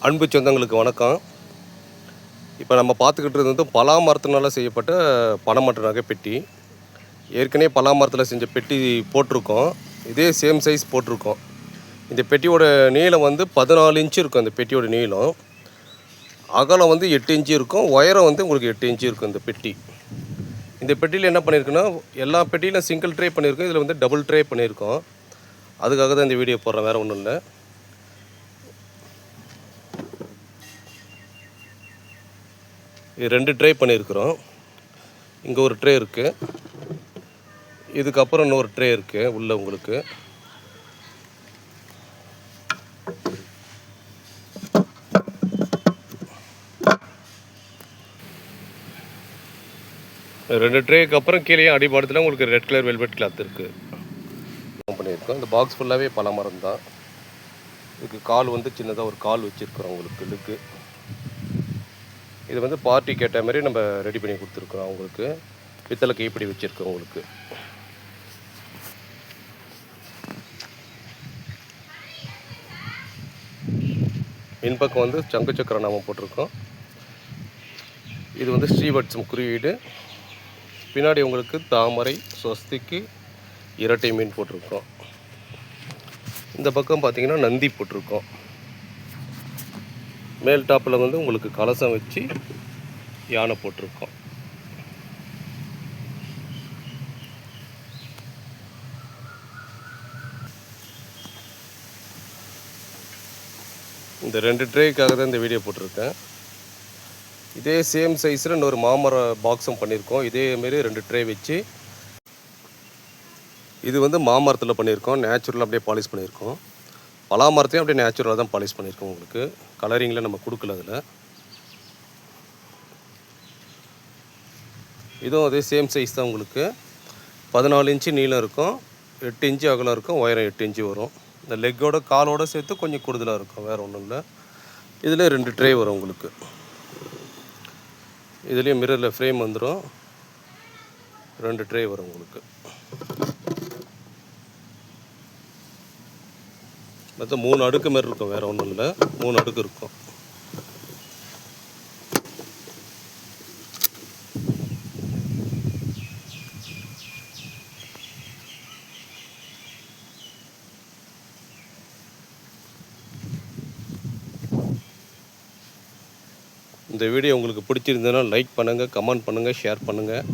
அன்பு சொந்தங்களுக்கு வணக்கம். இப்போ நம்ம பார்த்துக்கிட்டு இருந்தது பலா மரத்தினால செய்யப்பட்ட பனைமட்ட நகை பெட்டி. ஏற்கனவே பலா மரத்தில் செஞ்ச பெட்டி போட்டிருக்கோம். இதே சேம் சைஸ் போட்டிருக்கோம். இந்த பெட்டியோட நீளம் வந்து 14 இன்ச்சு இருக்கும். அந்த பெட்டியோட நீளம் அகலம் வந்து 8 இன்ச்சு இருக்கும். உயரம் வந்து உங்களுக்கு 8 இன்ச்சு இருக்கும் இந்த பெட்டி. இந்த பெட்டியில் என்ன பண்ணியிருக்குன்னா, எல்லா பெட்டியிலும் சிங்கிள் ட்ரே பண்ணியிருக்கோம். இதில் வந்து டபுள் ட்ரே பண்ணியிருக்கோம். அதுக்காக தான் இந்த வீடியோ போடுறேன், வேறு ஒன்றும் இல்லை. இது 2 ட்ரே பண்ணியிருக்கிறோம். இங்கே ஒரு ட்ரே இருக்குது. இதுக்கப்புறம் இன்னொரு ட்ரே இருக்குது உள்ளே உங்களுக்கு. ரெண்டு ட்ரேக்கு அப்புறம் கீழே அடிபாடத்தில் உங்களுக்கு ரெட் கலர் வெல்வெட் கிளாத் இருக்குது பண்ணியிருக்கோம். இந்த பாக்ஸ் ஃபுல்லாகவே பல மரம் தான். இதுக்கு கால் வந்து சின்னதாக ஒரு கால் வச்சுருக்குறோம் உங்களுக்கு இதுக்கு. இது வந்து பார்ட்டி கேட்ட மாதிரி நம்ம ரெடி பண்ணி கொடுத்துருக்குறோம் அவங்களுக்கு. பித்தளை கைப்பிடி வச்சுருக்கோம் உங்களுக்கு. பின்பக்கம் வந்து சங்கு சக்கர நாமம் போட்டிருக்கோம். இது வந்து ஸ்ரீவட்சம் குறியீடு. பின்னாடி உங்களுக்கு தாமரை ஸ்வஸ்திக்கு இரட்டை மீன் போட்டிருக்கோம். இந்த பக்கம் பார்த்தீங்கன்னா நந்தி போட்டிருக்கோம். மேல் டாப்பில் வந்து உங்களுக்கு கலசம் வச்சு யானை போட்டிருக்கோம். இந்த 2 ட்ரேக்காக தான் இந்த வீடியோ போட்டிருக்கேன். இதே சேம் சைஸில் இன்னொரு மாமர பாக்ஸும் பண்ணியிருக்கோம். இதேமாரி 2 ட்ரே வச்சு. இது வந்து மாமரத்தில் பண்ணியிருக்கோம். நேச்சுரலாக அப்படியே பாலிஷ் பண்ணியிருக்கோம். பலா மரத்தையும் அப்படியே நேச்சுரலாக தான் பாலிஷ் பண்ணியிருக்கோம் உங்களுக்கு. கலரிங்கில் நம்ம கொடுக்கல அதில். இதுவும் அதே சேம் சைஸ் தான் உங்களுக்கு. 14 இன்ச்சு நீளம் இருக்கும், 8 இன்ச்சு அகலம் இருக்கும், உயரம் 8 இன்ச்சு வரும். இந்த லெக்கோட காலோடு சேர்த்து கொஞ்சம் கூடுதலாக இருக்கும், வேறு ஒன்றும் இல்லை. இதில் 2 ட்ரே வரும் உங்களுக்கு. இதுலேயும் மிரரில் ஃப்ரேம் வந்துடும். 2 ட்ரே வரும் உங்களுக்கு. மொத்தம் 3 அடுக்கு மாரி இருக்கும், வேறு ஒன்றும் இல்லை. 3 அடுக்கு இருக்கும். இந்த வீடியோ உங்களுக்கு பிடிச்சிருந்ததுன்னா லைக் பண்ணுங்கள், கமெண்ட் பண்ணுங்கள், ஷேர் பண்ணுங்கள்.